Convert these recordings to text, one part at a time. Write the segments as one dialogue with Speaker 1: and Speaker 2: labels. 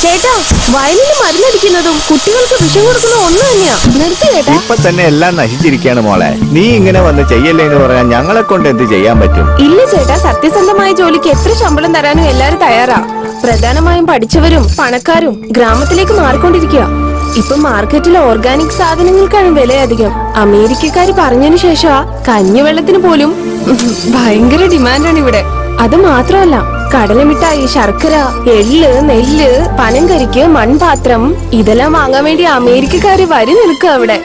Speaker 1: ചേട്ടാ, വയലിന് മരുന്നടിക്കുന്നതും കുട്ടികൾക്ക് വിഷം കൊടുക്കുന്നതും ഒന്ന് തന്നെയാ. നിർത്തി ചേട്ടാ.
Speaker 2: ഇപ്പൊ തന്നെ എല്ലാം നശിച്ചിരിക്കാണ് മോളെ. നീ ഇങ്ങനെ വന്ന് ചെയ്യല്ലേ എന്ന് പറയാൻ ഞങ്ങളെ കൊണ്ട് എന്ത് ചെയ്യാൻ പറ്റും?
Speaker 1: ഇല്ല ചേട്ടാ, സത്യസന്ധമായ ജോലിക്ക് എത്ര ശമ്പളം തരാനും എല്ലാരും തയ്യാറാ. പ്രധാനമായും പഠിച്ചവരും പണക്കാരും ഗ്രാമത്തിലേക്ക് മാറിക്കൊണ്ടിരിക്കുക. ഇപ്പൊ മാർക്കറ്റിലെ ഓർഗാനിക് സാധനങ്ങൾക്കാണ് വില അധികം. അമേരിക്കക്കാര് പറഞ്ഞതിനു ശേഷം കഞ്ഞിവെള്ളത്തിന് പോലും ഭയങ്കര ഡിമാൻഡാണ് ഇവിടെ. അത് മാത്രമല്ല, കടലമിഠായി, ശർക്കര, എള്ള്, നെല്ല്, പനങ്കരിക്ക്, മൺപാത്രം ഇതെല്ലാം വാങ്ങാൻ വേണ്ടി അമേരിക്കക്കാര് വരി നിൽക്കുക അവിടെ.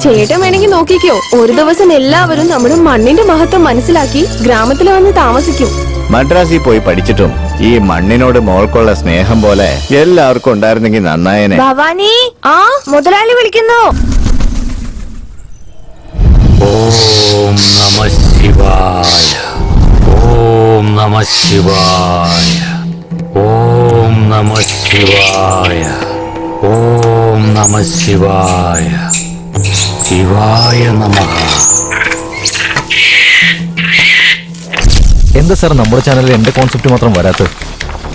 Speaker 1: ചേട്ടൻ വേണമെങ്കിൽ നോക്കിക്കോ, ഒരു ദിവസം എല്ലാവരും നമ്മുടെ മണ്ണിന്റെ മഹത്വം മനസ്സിലാക്കി ഗ്രാമത്തിൽ വന്ന് താമസിക്കും.
Speaker 2: മദ്രാസിൽ പോയി പഠിച്ചിട്ടും ഈ മണ്ണിനോട് മോൾക്കുള്ള സ്നേഹം പോലെ എല്ലാവർക്കും ഉണ്ടായിരുന്നെങ്കിൽ നന്നായനെ.
Speaker 1: ഭവാനി, ആ മുതലാളി വിളിക്കുന്നു.
Speaker 3: ഓം നമഃ ശിവായ. ഓം നമഃ ശിവായ. ഓം നമഃ ശിവായ. ഓം നമഃ ശിവായ. ശിവായ നമഃ.
Speaker 4: എന്താ സാർ നമ്മുടെ ചാനലിൽ എന്റെ കോൺസെപ്റ്റ് മാത്രം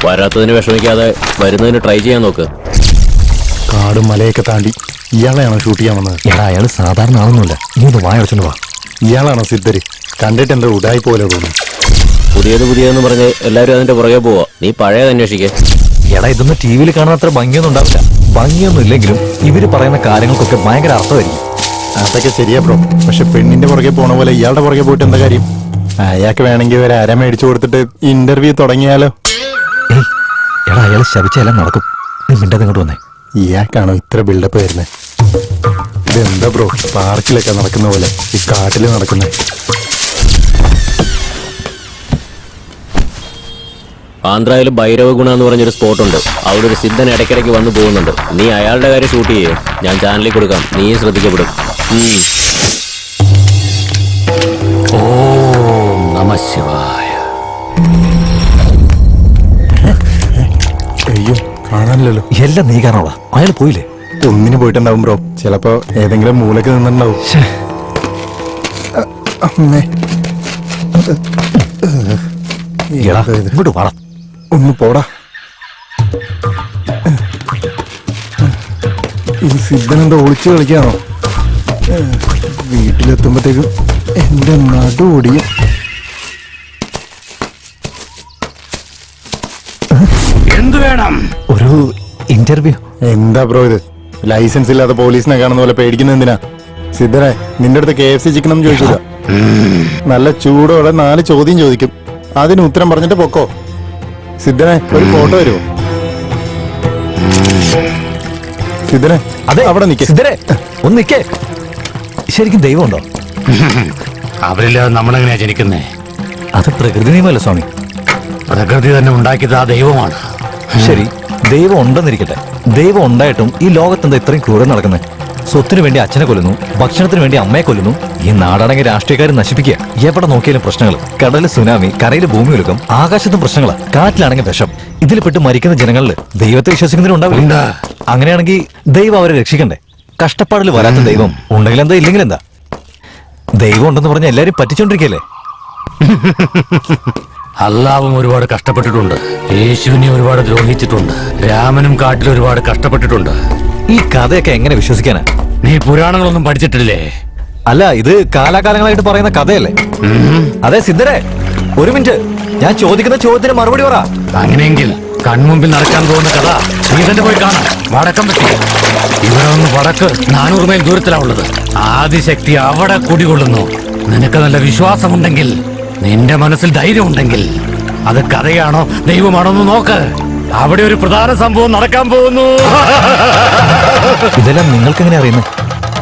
Speaker 5: വരാത്തതിന് വിഷമിക്കാതെ വരുന്നതിന് ട്രൈ ചെയ്യാൻ നോക്ക്.
Speaker 6: കാടും മലയൊക്കെ താണ്ടി ഇയാളെയാണോ ഷൂട്ട് ചെയ്യാൻ വന്നത്?
Speaker 4: എടാ, അയാൾ സാധാരണ ആളൊന്നുമില്ല. നീ ഒന്ന് വായടച്ചോണ്ട് വാ.
Speaker 6: ഇയാളാണോ സിദ്ധര്? കണ്ടിട്ട് എന്താ ഉടായി പോലെ തോന്നുന്നു.
Speaker 5: പുതിയതെന്ന് പറഞ്ഞ് എല്ലാവരും അതിന്റെ പുറകെ പോവാ. നീ പഴയത് അന്വേഷിക്കേ.
Speaker 4: എടാ, ഇതൊന്നും ടി വിയിൽ കാണാൻ അത്ര ഭംഗിയൊന്നും ഉണ്ടാവില്ല. ഭംഗിയൊന്നും ഇല്ലെങ്കിലും ഇവര് പറയുന്ന കാര്യങ്ങൾക്കൊക്കെ ഭയങ്കര അർത്ഥമായിരിക്കും.
Speaker 6: അതൊക്കെ ശരിയാ ബ്രോ. പക്ഷെ പെണ്ണിന്റെ പുറകെ പോണ പോലെ ഇയാളുടെ പുറകെ പോയിട്ട് എന്താ കാര്യം? അയാൾക്ക് വേണമെങ്കിൽ ഒരു അര മേടിച്ചു കൊടുത്തിട്ട് ഇന്റർവ്യൂ തുടങ്ങിയാലോ?
Speaker 4: എടാ, അയാൾ ശപിച്ചെല്ലാം നടക്കും. നീ മിണ്ടാതെ ഇങ്ങോട്ട് വന്നേ.
Speaker 6: ഇയാൾക്കാണോ ഇത്ര ബിൽഡപ്പ് വരുന്നത്? ഇതെന്താ ബ്രോ, പാർക്കിലൊക്കെ നടക്കുന്ന പോലെ ഈ കാട്ടില് നടക്കുന്നത്?
Speaker 5: ആന്ധ്രയിൽ ഭൈരവഗുണ എന്ന് പറഞ്ഞൊരു സ്പോട്ടുണ്ട്. അവിടെ ഒരു സിദ്ധൻ ഇടയ്ക്കിടയ്ക്ക് വന്നു പോകുന്നുണ്ട്. നീ അയാളുടെ കാര്യം ഷൂട്ട് ചെയ്യേ. ഞാൻ ചാനലിൽ കൊടുക്കാം. നീ ശ്രദ്ധിക്കപ്പെടും.
Speaker 3: ഓം നമഃ ശിവായ.
Speaker 6: അയ്യോ, കാണാനില്ലല്ലോ.
Speaker 4: എല്ലാം നീ കാരണോളാ. അയാൾ പോയില്ലേ?
Speaker 6: ഒന്നിന് പോയിട്ടുണ്ടാവും ബ്രോ. ചിലപ്പോ ഏതെങ്കിലും മൂലക്ക് നിന്നിട്ടുണ്ടാവും. അമ്മേ,
Speaker 4: എടാ, ഇങ്ങോട്ട് വാടാ.
Speaker 6: ഒന്ന് പോടാ. ഈ സിദ്ധനെന്താ ഒളിച്ചു കളിക്കാണോ? വീട്ടിലെത്തുമ്പോഴത്തേക്കും എന്റെ നടു ഓടിയും.
Speaker 3: എന്ത് വേണം?
Speaker 4: ഒരു ഇന്റർവ്യൂ.
Speaker 6: എന്താ ബ്രോ ഇത്? ലൈസൻസ് ഇല്ലാത്ത പോലീസിനെ കാണുന്ന പോലെ പേടിക്കുന്ന എന്തിനാ? സിദ്ധനെ, നിന്റെ അടുത്ത് KFC ചിക്കൻ ഒന്നും ചോദിച്ചില്ല. നല്ല ചൂടോടെ 4 ചോദ്യം ചോദിക്കും. അതിന് ഉത്തരം പറഞ്ഞിട്ട് പൊക്കോ. സിദ്ധനെ, ഒരു ഫോട്ടോ വരുമോ? സിദ്ധനെ,
Speaker 4: അതെ,
Speaker 6: അവിടെ നിൽക്കേ.
Speaker 4: സിദ്ധരെ, ഒന്ന് നിൽക്കേ. ശരിക്കും ദൈവമുണ്ടോ?
Speaker 3: അവരില്ലാതെ നമ്മളെങ്ങനെയാ ജനിക്കുന്നേ?
Speaker 4: അത് പ്രകൃതി നിയമമല്ല സ്വാമി.
Speaker 3: പ്രകൃതി തന്നെ ഉണ്ടാക്കിയത് ആ ദൈവമാണ്.
Speaker 4: ശരി, ദൈവം ഉണ്ടെന്നിരിക്കട്ടെ. ദൈവം ഉണ്ടായിട്ടും ഈ ലോകത്തെന്താ ഇത്രയും ക്രൂരം നടക്കുന്നത്? സ്വത്തിനു വേണ്ടി അച്ഛനെ കൊല്ലുന്നു, ഭക്ഷണത്തിന് വേണ്ടി അമ്മയെ കൊല്ലുന്നു. ഈ നാടടങ്ങിയ രാഷ്ട്രീയക്കാരെ നശിപ്പിക്കുക. എവിടെ നോക്കിയാലും പ്രശ്നങ്ങൾ. കടല് സുനാമി, കരയിൽ ഭൂമി ഒലുക്കം, ആകാശത്തും പ്രശ്നങ്ങളാ, കാറ്റിലാണെങ്കിൽ വിഷം. ഇതിൽ പെട്ട് മരിക്കുന്ന ജനങ്ങളിൽ ദൈവത്തെ വിശ്വസിക്കുന്നതിനുണ്ടാവില്ല. അങ്ങനെയാണെങ്കിൽ ദൈവം അവരെ രക്ഷിക്കണ്ടേ? കഷ്ടപ്പാടിൽ വരാത്ത ദൈവം ഉണ്ടെങ്കിൽ എന്താ, ഇല്ലെങ്കിൽ എന്താ? ദൈവം ഉണ്ടെന്ന് പറഞ്ഞ എല്ലാരും പറ്റിച്ചോണ്ടിരിക്കല്ലേ?
Speaker 3: അല്ലാവും ഒരുപാട് കഷ്ടപ്പെട്ടിട്ടുണ്ട്. യേശുവിനെ ഒരുപാട് ദ്രോഹിച്ചിട്ടുണ്ട്. രാമനും കാട്ടിൽ ഒരുപാട് കഷ്ടപ്പെട്ടിട്ടുണ്ട്.
Speaker 4: ഈ കഥയൊക്കെ എങ്ങനെ വിശ്വസിക്കാനാ?
Speaker 3: നീ പുരാണങ്ങളൊന്നും പഠിച്ചിട്ടില്ലേ?
Speaker 4: അല്ല, ഇത് കാലാകാലങ്ങളായിട്ട് പറയുന്ന കഥയല്ലേ? അതെ സിദ്ധരെ, ഒരു മിനിറ്റ്. ഞാൻ ചോദിക്കുന്ന ചോദ്യത്തിന് മറുപടി പറ.
Speaker 3: അങ്ങനെയെങ്കിൽ കൺമുമ്പിൽ നടക്കാൻ പോകുന്ന കഥ നീ തന്നെ പോയി കാണാം. വടക്കം പറ്റി ഇവിടെ ഒന്ന് വടക്ക് 400 മൈൽ ദൂരത്തിലാ ഉള്ളത്. ആദിശക്തി അവിടെ കുടികൊള്ളുന്നു. നിനക്ക് നല്ല വിശ്വാസമുണ്ടെങ്കിൽ, നിന്റെ മനസ്സിൽ ധൈര്യം ഉണ്ടെങ്കിൽ, അത് കഥയാണോ ദൈവമാണോ എന്ന് നോക്ക്. അവിടെ ഒരു പ്രധാന സംഭവം നടക്കാൻ പോകുന്നു.
Speaker 4: ഇതെല്ലാം നിങ്ങൾക്ക് എങ്ങനെ അറിയുന്നത്?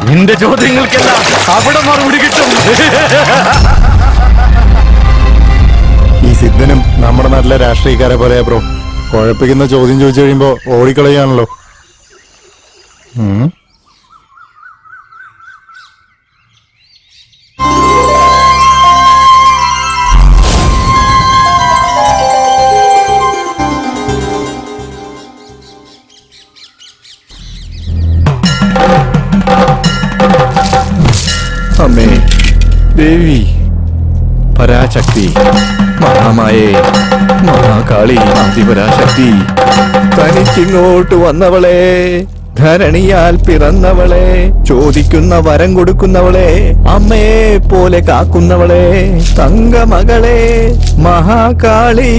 Speaker 3: നിന്റെ ചോദ്യങ്ങൾക്കെല്ലാം അവിടെ മറുപടി കിട്ടും.
Speaker 6: ഈ സിദ്ധനും നമ്മുടെ നാട്ടിലെ രാഷ്ട്രീയക്കാരെ പോലെ ബ്രോ. കുഴപ്പിക്കുന്ന ചോദ്യം ചോദിച്ചു കഴിയുമ്പോ ഓടിക്കളയാണല്ലോ.
Speaker 2: അമ്മേ ദേവി, പരാശക്തി, മഹാമായേ, മഹാകാളി, ആദിപരാശക്തി, തനിച്ചിങ്ങോട്ട് വന്നവളെ, ധരണിയാൽ പിറന്നവളെ, ചോദിക്കുന്ന വരം കൊടുക്കുന്നവളെ, അമ്മയെ പോലെ കാക്കുന്നവളെ, തങ്കമകളെ, മഹാകാളി,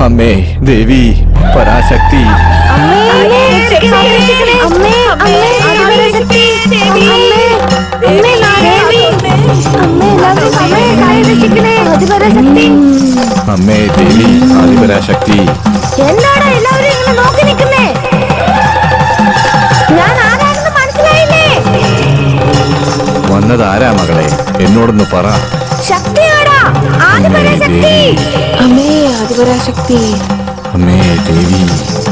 Speaker 2: അമ്മേ ദേവി പരാശക്തി. അമ്മേ ദേവി ആദിപരാശക്തി.
Speaker 7: എന്താടാ എല്ലാവരും ഇങ്ങനെ നോക്കി നിൽക്കുന്നേ? ഞാൻ ആരാണെന്ന് മനസ്സിലായില്ലേ?
Speaker 2: വന്നതാരാ മകളെ, എന്നോടൊന്ന് പറ.
Speaker 7: ശക്തിയാടാ, ആദിപരാശക്തി.
Speaker 1: അമ്മേ ആദിപരാശക്തി.
Speaker 2: അമ്മേ ദേവി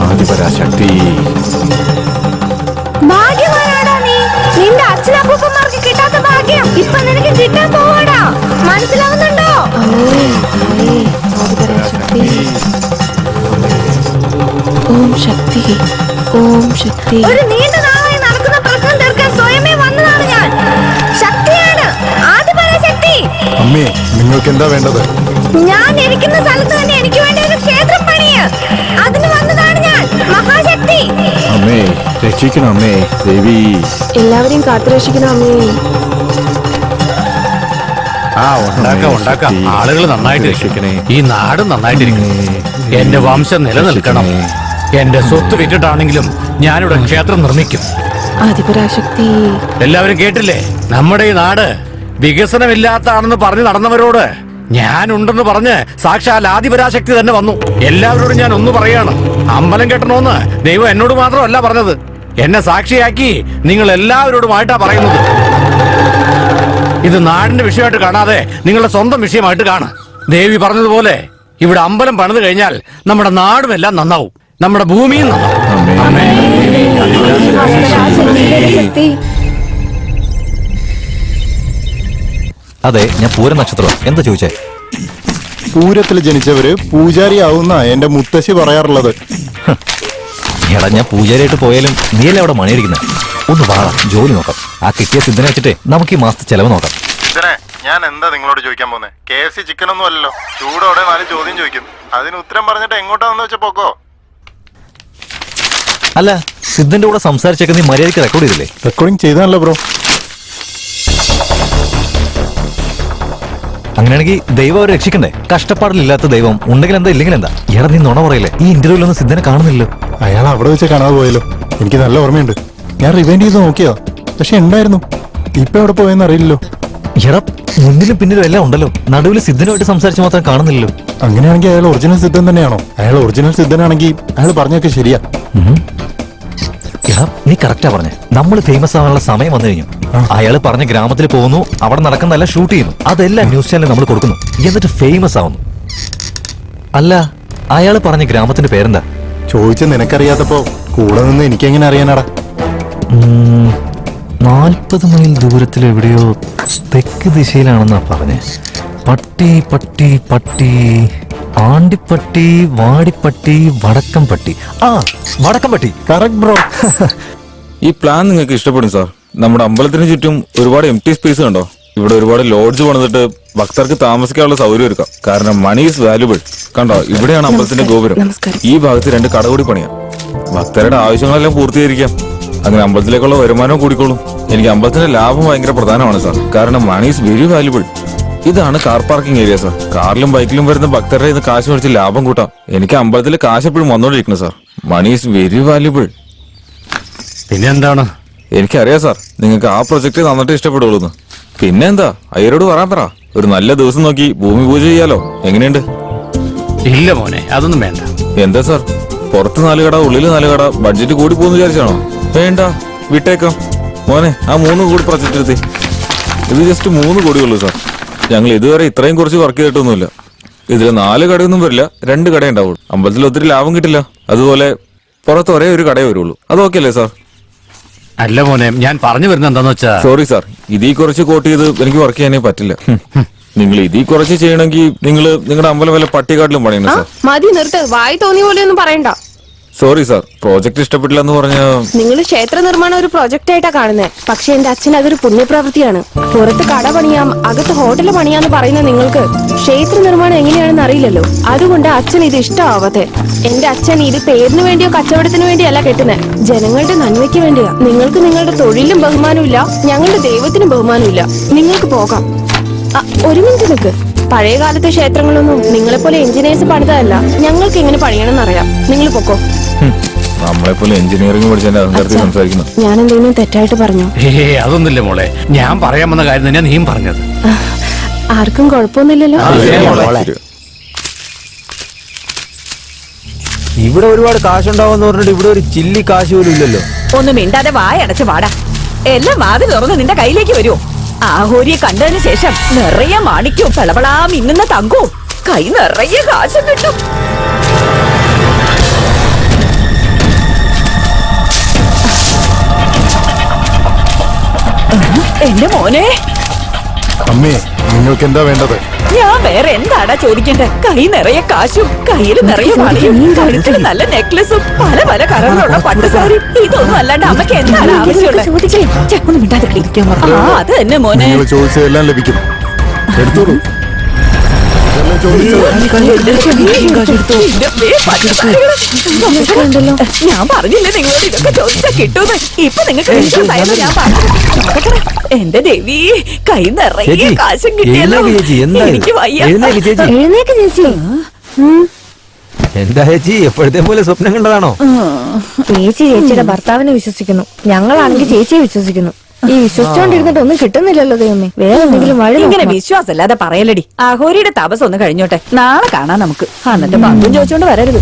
Speaker 2: ആദിപരാശക്തി.
Speaker 7: ഭാഗ്യവാനാടാ നീ. നിന്റെ അച്ഛനപ്പൂപ്പന്മാർക്ക് കിട്ടാത്ത ഭാഗ്യം ഇപ്പൊ നിനക്ക് കിട്ടാൻ പോവാടാ. മനസ്സിലാവുന്നുണ്ടോ?
Speaker 1: അമ്മേ അമ്മേ ആദിപരാശക്തി. ഓം ശക്തി ഓം ശക്തി.
Speaker 7: ഒരു നീണ്ട നാളായി നടക്കുന്ന പ്രശ്നം തീർക്കാൻ സ്വയമേ വന്നതാണ് ഞാൻ. ശക്തിയാണ്, ആദിപരാശക്തി.
Speaker 6: അമ്മേ നിങ്ങൾക്ക് എന്താ വേണ്ടത്?
Speaker 7: ഞാൻ ഇരിക്കുന്ന സ്ഥലത്ത് തന്നെ എനിക്ക് വേണ്ടി ഒരു ക്ഷേത്രം പണിയ. അതിന് വന്നതാണ് ഞാൻ, മഹാശക്തി.
Speaker 2: അമ്മേ രക്ഷിക്കണം അമ്മേ ദേവി.
Speaker 1: എല്ലാവരെയും കാത്തുരക്ഷിക്കണം അമ്മേ.
Speaker 3: ഉണ്ടാക്കാം. ആളുകൾ നന്നായിട്ടിരിക്കണേ, ഈ നാട് നന്നായിട്ടിരിക്കണേ, എന്റെ വംശം നിലനിൽക്കണം. എന്റെ സ്വത്ത് വിറ്റിട്ടാണെങ്കിലും ഞാനിവിടെ ക്ഷേത്രം നിർമ്മിക്കും.
Speaker 1: ആദിപരാശക്തി.
Speaker 3: എല്ലാവരും കേട്ടില്ലേ? നമ്മുടെ ഈ നാട് വികസനമില്ലാത്താണെന്ന് പറഞ്ഞു നടന്നവരോട് ഞാനുണ്ടെന്ന് പറഞ്ഞ് സാക്ഷാൽ ആദിപരാശക്തി തന്നെ വന്നു. എല്ലാവരോടും ഞാൻ ഒന്ന് പറയാണ്, അമ്പലം കെട്ടണമെന്ന് ദൈവം എന്നോട് മാത്രമല്ല പറഞ്ഞത്, എന്നെ സാക്ഷിയാക്കി നിങ്ങൾ എല്ലാവരോടുമായിട്ടാ പറയുന്നത്. ഇത് നാടിന്റെ വിഷയമായിട്ട് കാണാതെ നിങ്ങളുടെ സ്വന്തം വിഷയമായിട്ട് കാണും. ദേവി പറഞ്ഞതുപോലെ ഇവിടെ അമ്പലം പണിത് കഴിഞ്ഞാൽ നമ്മുടെ നാടും എല്ലാം നന്നാവും, നമ്മുടെ ഭൂമിയും നന്നാവും.
Speaker 2: അമ്മേ
Speaker 1: ശക്തി.
Speaker 4: അതെ, ഞാൻ പൂര നക്ഷത്രം. എന്താ ചോദിച്ചേ?
Speaker 6: പൂരത്തിൽ ജനിച്ചവര് പൂജാരിയാവുന്ന എന്റെ മുത്തശ്ശി പറയാറുള്ളത്.
Speaker 4: എടാ, ഞാൻ പൂജാരിയായിട്ട് പോയാലും നീയല്ലേ അവിടെ മണിയടിക്കുന്നത്? ഒന്ന് വാടാ, ജോലി നോക്കാം. ആ കിട്ടിയ സിദ്ധനെ വെച്ചിട്ട് നമുക്ക് ഈ മാസത്തെ ചെലവ് നോക്കാം.
Speaker 6: ഞാൻ എന്താ നിങ്ങളോട് ചോദിക്കാൻ പോകുന്നത്? KFC ചിക്കൻ ഒന്നും അല്ലല്ലോ. ചൂടോടെ 4 ചോദ്യം ചോദിക്കും, അതിന് ഉത്തരം പറഞ്ഞിട്ട് എങ്ങോട്ടാന്ന് വെച്ചാ പോക്കോ.
Speaker 4: അല്ല, സിദ്ധന്റെ കൂടെ സംസാരിച്ചൊക്കെ നീ മര്യാദയ്ക്ക് റെക്കോർഡ് ചെയ്തില്ലേ?
Speaker 6: റെക്കോർഡിംഗ് ചെയ്താണല്ലോ ബ്രോ.
Speaker 4: അങ്ങനെയാണെങ്കിൽ ദൈവം അവരെ രക്ഷിക്കണ്ടേ? കഷ്ടപ്പാടിലില്ലാത്ത ദൈവം ഉണ്ടെങ്കിൽ എന്താ ഇല്ലെങ്കിൽ എന്താ? എടാ, നീ നുണ പറയില്ലേ? ഈ ഇന്റർവ്യൂലൊന്നും സിദ്ധനെ കാണുന്നില്ലല്ലോ.
Speaker 6: അയാൾ അവിടെ വെച്ച് കാണാതെ പോയല്ലോ. എനിക്ക് നല്ല ഓർമ്മയുണ്ട്. ഞാൻ റിവൈൻഡ് ചെയ്ത് നോക്കിയോ, പക്ഷെ ഉണ്ടായിരുന്നു. ഇപ്പൊ എവിടെ പോയെന്ന് അറിയില്ലല്ലോ.
Speaker 4: എടാ, മുന്നിലും പിന്നിലും എല്ലാം ഉണ്ടല്ലോ, നടുവിൽ സിദ്ധനുമായിട്ട് സംസാരിച്ച് മാത്രം കാണുന്നില്ലല്ലോ.
Speaker 6: അങ്ങനെയാണെങ്കിൽ അയാൾ ഒറിജിനൽ സിദ്ധൻ തന്നെയാണോ? അയാൾ ഒറിജിനൽ സിദ്ധനാണെങ്കിൽ അയാൾ പറഞ്ഞൊക്കെ ശരിയാ.
Speaker 4: എടാ, നീ കറക്റ്റാ പറഞ്ഞേ. നമ്മൾ ഫേമസ് ആവാനുള്ള സമയം വന്നു കഴിഞ്ഞു. അയാൾ പറഞ്ഞ ഗ്രാമത്തിൽ പോകുന്നു, അവിടെ നടക്കുന്നതല്ല ഷൂട്ട് ചെയ്യുന്നു, അതെല്ലാം ന്യൂസ് ചാനലിൽ നമ്മൾ കൊടുക്കുന്നു, എന്നിട്ട് ഫേമസ് ആവുന്നു. അല്ല, അയാൾ പറഞ്ഞ ഗ്രാമത്തിന്റെ പേരെന്താ?
Speaker 6: ചോദിച്ച നിനക്കറിയാത്തപ്പോ കൂടെ നിന്ന് എനിക്കെങ്ങനെ അറിയാനാടാ?
Speaker 4: 40 മൈൽ ദൂരത്തിൽ എവിടെയോ തെക്ക് ദിശയിലാണെന്നാ പറഞ്ഞേ. പട്ടി പട്ടി പട്ടി, ആണ്ടിപ്പട്ടി, വാടിപ്പട്ടി, വടക്കംപട്ടി. ആ, വടക്കംപട്ടി.
Speaker 6: Correct bro.
Speaker 8: ഈ പ്ലാൻ നിങ്ങൾക്ക് ഇഷ്ടപ്പെടും സാർ. നമ്മുടെ അമ്പലത്തിന് ചുറ്റും ഒരുപാട് എംപ്റ്റി സ്പേസ് കണ്ടോ? ഇവിടെ ഒരുപാട് ലോഡ്ജ് പണിതിട്ട് ഭക്തർക്ക് താമസിക്കാനുള്ള സൗകര്യം ഒരുക്കാം. കാരണം മണി ഈസ് വാല്യുബിൾ. കണ്ടോ, ഇവിടെയാണ് അമ്പലത്തിന്റെ ഗോപുരം. ഈ ഭാഗത്ത് 2 കട കൂടി പണിയാം. ഭക്തരുടെ ആവശ്യങ്ങളെല്ലാം പൂർത്തീകരിക്കാം. അങ്ങനെ അമ്പലത്തിലേക്കുള്ള വരുമാനവും കൂടിക്കോളും. എനിക്ക് അമ്പലത്തിന്റെ ലാഭം ഭയങ്കര പ്രധാനമാണ് സാർ. കാരണം മണി ഈസ് വെരി വാല്യുബിൾ. ഇതാണ് കാർ പാർക്കിംഗ് ഏരിയ സാർ. കാറിലും ബൈക്കിലും വരുന്ന ഭക്തരുടെ ഇത് കാശ് മേടിച്ച് ലാഭം കൂട്ടാം. എനിക്ക് അമ്പലത്തിൽ കാശ് എപ്പോഴും വന്നോണ്ടിരിക്കണം sir. Money is very valuable.
Speaker 3: പിന്നെന്താണ്?
Speaker 8: എനിക്കറിയാം സാർ, നിങ്ങൾക്ക് ആ പ്രൊജക്ട് നന്നിട്ട് ഇഷ്ടപ്പെടുള്ളൂ. പിന്നെന്താ, അയ്യരോട് പറയാൻ പറ. ഒരു നല്ല ദിവസം നോക്കി ഭൂമി പൂജ ചെയ്യാലോ. എങ്ങനെയുണ്ട്?
Speaker 3: ഇല്ല മോനെ, അതൊന്നും വേണ്ട.
Speaker 8: എന്താ സാർ, പുറത്ത് 4 കട ഉള്ളിൽ 4 കട, ബഡ്ജറ്റ് കൂടി പോകുന്ന വിചാരിച്ചാണോ? വേണ്ട, വിട്ടേക്കാം. മോനെ, ആ 3 കോടി പ്രൊജക്ട് എടുത്തേ. ഇത് ജസ്റ്റ് 3 കോടിയുള്ളൂ സാർ. ഞങ്ങൾ ഇതുവരെ ഇത്രയും കുറച്ച് വർക്ക് ചെയ്തിട്ടൊന്നുമില്ല. ഇതിൽ 4 കടയൊന്നും വരില്ല, 2 കട ഉണ്ടാവുള്ളൂ. അമ്പലത്തിൽ ഒത്തിരി ലാഭം കിട്ടില്ല. അതുപോലെ പുറത്ത് ഒരേ ഒരു കടയേ വരുള്ളൂ. അത് ഓക്കെ അല്ലേ സാർ?
Speaker 3: അല്ല മോനെ, ഞാൻ പറഞ്ഞു വരുന്നത് എന്താന്ന് വെച്ചാ,
Speaker 8: സോറി സാർ, ഇതീ കുറച്ച് കോട്ട് ചെയ്ത് എനിക്ക് വർക്ക് ചെയ്യാനേ പറ്റില്ല. നിങ്ങൾ ഇതീ കുറച്ച് ചെയ്യണമെങ്കിൽ നിങ്ങൾ നിങ്ങളുടെ അമ്പലം വല്ല പട്ടികാട്ടിലും പണിയണം സാർ.
Speaker 1: മതി നിർത്ത്, വായി തോന്നിയ പോലെ ഒന്നും പറയണ്ട.
Speaker 8: സോറി സാർ, പ്രോജക്റ്റ് ഇഷ്ടപ്പെട്ടില്ല എന്ന് പറഞ്ഞ
Speaker 1: നിങ്ങൾ ക്ഷേത്ര നിർമ്മാണം ഒരു പ്രൊജക്റ്റ് ആയിട്ടാ കാണുന്നത്. പക്ഷെ എന്റെ അച്ഛൻ അതൊരു പുണ്യപ്രവൃത്തിയാണ്. പുറത്ത് കട പണിയാം, അകത്ത് ഹോട്ടൽ പണിയാന്ന് പറയുന്ന നിങ്ങൾക്ക് ക്ഷേത്ര നിർമ്മാണം എങ്ങനെയാണെന്ന് അറിയില്ലല്ലോ. അതുകൊണ്ട് അച്ഛൻ ഇത് ഇഷ്ടമാവാത്തെ. എന്റെ അച്ഛൻ ഇത് പേരിന് വേണ്ടിയോ കച്ചവടത്തിന് വേണ്ടിയോ അല്ല കെട്ടുന്നത്, ജനങ്ങളുടെ നന്മയ്ക്ക് വേണ്ടിയാ. നിങ്ങൾക്ക് നിങ്ങളുടെ തൊഴിലും ബഹുമാനമില്ല, ഞങ്ങളുടെ ദൈവത്തിനും ബഹുമാനമില്ല. നിങ്ങൾക്ക് പോകാം. ഒരു മിനിറ്റ് നിൽക്ക്. പഴയ കാലത്തെ ക്ഷേത്രങ്ങളൊന്നും നിങ്ങളെപ്പോലെ എഞ്ചിനീയേഴ്സ് പണിതല്ല. ഞങ്ങൾക്ക് എങ്ങനെ പണിയണമെന്ന് അറിയാം. നിങ്ങൾ പൊക്കോ.
Speaker 8: നമ്മളെപ്പോലെ എഞ്ചിനീയറിംഗ് പഠിച്ചതിന്റെ അഹങ്കാരത്തിൽ സംസാരിക്കുന്നു.
Speaker 1: ഞാൻ എന്തെങ്കിലും തെറ്റായിട്ട് പറഞ്ഞു?
Speaker 3: അതൊന്നുമില്ല മോളെ, ഞാൻ പറയാൻ വന്ന കാര്യം തന്നെയാ നീയും പറഞ്ഞത്.
Speaker 1: ആർക്കും കുഴപ്പമൊന്നുമില്ലല്ലോ.
Speaker 9: ഇവിടെ ഒരുപാട് കാശുണ്ടാവുമെന്ന് പറഞ്ഞിട്ട് ഇവിടെ ഒരു ചില്ലി കാശ് പോലും ഇല്ലല്ലോ.
Speaker 10: ഒന്നും മിണ്ടാതെ വായടച്ച് വാടാ. എല്ലാം വാതിൽ തുറന്ന് നിന്റെ കയ്യിലേക്ക് വരുമോ? ആഹോരിയെ കണ്ടതിന് ശേഷം നിറയെ മാണിക്കും പളപളാ മിന്നുന്ന തങ്കവും കൈ നിറയെ കാശും കിട്ടും. എന്റെ മോനെ,
Speaker 6: അമ്മേ നിങ്ങൾക്ക് എന്താ വേണ്ടത്?
Speaker 10: ഞാൻ വേറെ എന്താടാ ചോദിക്കണ്ടേ? കൈ നിറയെ കാശും കയ്യിൽ നിറയെ വളയും കഴുത്തിൽ നല്ല നെക്ലസും പല പല കളറിലുള്ള പട്ടുസാരി, ഇതൊന്നും അല്ലാണ്ട് അമ്മക്ക് എന്താണ് ആവശ്യമുള്ളത്? ഒന്നും മിണ്ടാതിരിക്കാൻ പറഞ്ഞു. ആ അത് തന്നെ മോനെ.
Speaker 6: നിങ്ങൾ ചോദിച്ചതെല്ലാം ലഭിക്കും. എടുത്തോളൂ. ഇതെല്ലാം ചോദിച്ചത്.
Speaker 10: ഞാൻ പറഞ്ഞില്ലേ നിങ്ങളോട് ഇതൊക്കെ ചോദിച്ചാ കിട്ടൂന്ന്. ഇപ്പൊ നിങ്ങൾക്ക് വിശ്വാസമായത് ഞാൻ പറഞ്ഞു. എന്റെ ദേവി, കൈ നിറയെ കാശും കിട്ടിയല്ലോ. എനിക്ക് വയ്യ.
Speaker 7: എഴുന്നേക്ക് ചേച്ചി.
Speaker 9: എന്താ ചേച്ചി, എപ്പോഴത്തെ പോലെ സ്വപ്നം കണ്ടതാണോ?
Speaker 7: ചേച്ചി ചേച്ചിയുടെ ഭർത്താവിനെ വിശ്വസിക്കുന്നു, ഞങ്ങളാണെങ്കിൽ ചേച്ചിയെ വിശ്വസിക്കുന്നു. ഈ വിശ്വസിച്ചോണ്ടിരുന്നിട്ട് ഒന്നും കിട്ടുന്നില്ലല്ലോ ദൈവമേ. വേറെ എന്തെങ്കിലും വഴി
Speaker 10: ഇങ്ങനെ
Speaker 7: നോക്കണം.
Speaker 10: വിശ്വാസമല്ലാതെ പറയലടി. ആഹോരിയുടെ താപസം ഒന്ന് കഴിഞ്ഞോട്ടെ, നാളെ കാണാം നമുക്ക്. എന്നിട്ട് പങ്കും ചോദിച്ചോണ്ട് വരരുത്.